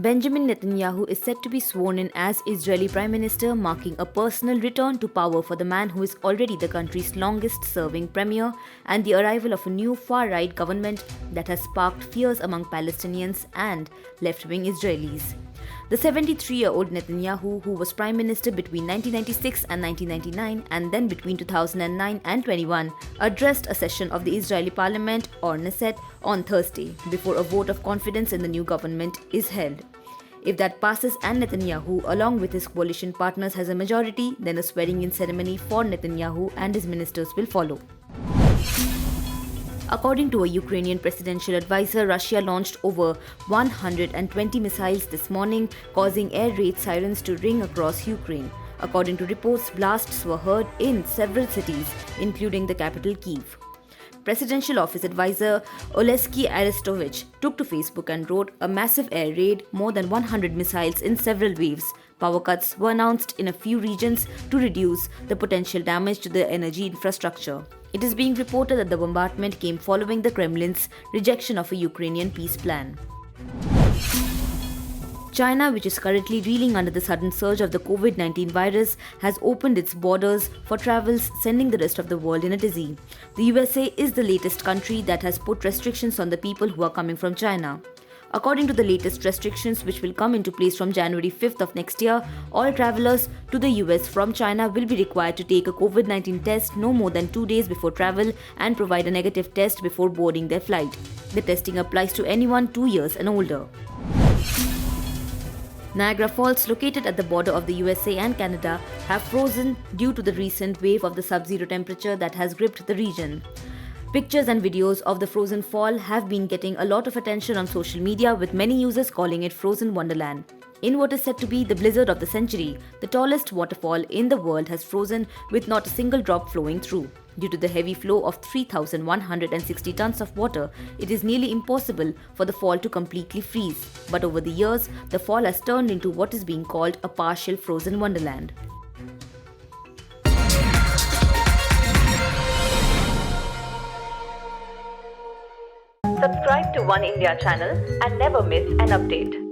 Benjamin Netanyahu is set to be sworn in as Israeli Prime Minister, marking a personal return to power for the man who is already the country's longest-serving premier, and the arrival of a new far-right government that has sparked fears among Palestinians and left-wing Israelis. The 73-year-old Netanyahu, who was Prime Minister between 1996 and 1999 and then between 2009 and 21, addressed a session of the Israeli Parliament, or Knesset, on Thursday before a vote of confidence in the new government is held. If that passes and Netanyahu, along with his coalition partners, has a majority, then a swearing-in ceremony for Netanyahu and his ministers will follow. According to a Ukrainian presidential advisor, Russia launched over 120 missiles this morning, causing air raid sirens to ring across Ukraine. According to reports, blasts were heard in several cities, including the capital Kyiv. Presidential Office advisor Oleksiy Arestovich took to Facebook and wrote, "A massive air raid, more than 100 missiles in several waves. Power cuts were announced in a few regions to reduce the potential damage to the energy infrastructure." It is being reported that the bombardment came following the Kremlin's rejection of a Ukrainian peace plan. China, which is currently reeling under the sudden surge of the COVID-19 virus, has opened its borders for travels, sending the rest of the world in a tizzy. The USA is the latest country that has put restrictions on the people who are coming from China. According to the latest restrictions, which will come into place from January 5th of next year, all travelers to the US from China will be required to take a COVID-19 test no more than 2 days before travel and provide a negative test before boarding their flight. The testing applies to anyone 2 years and older. Niagara Falls, located at the border of the USA and Canada, have frozen due to the recent wave of the sub-zero temperature that has gripped the region. Pictures and videos of the frozen fall have been getting a lot of attention on social media, with many users calling it Frozen Wonderland. In what is said to be the blizzard of the century, the tallest waterfall in the world has frozen with not a single drop flowing through. Due to the heavy flow of 3,160 tons of water, it is nearly impossible for the fall to completely freeze. But over the years, the fall has turned into what is being called a partial frozen wonderland. Subscribe to Oneindia channel and never miss an update.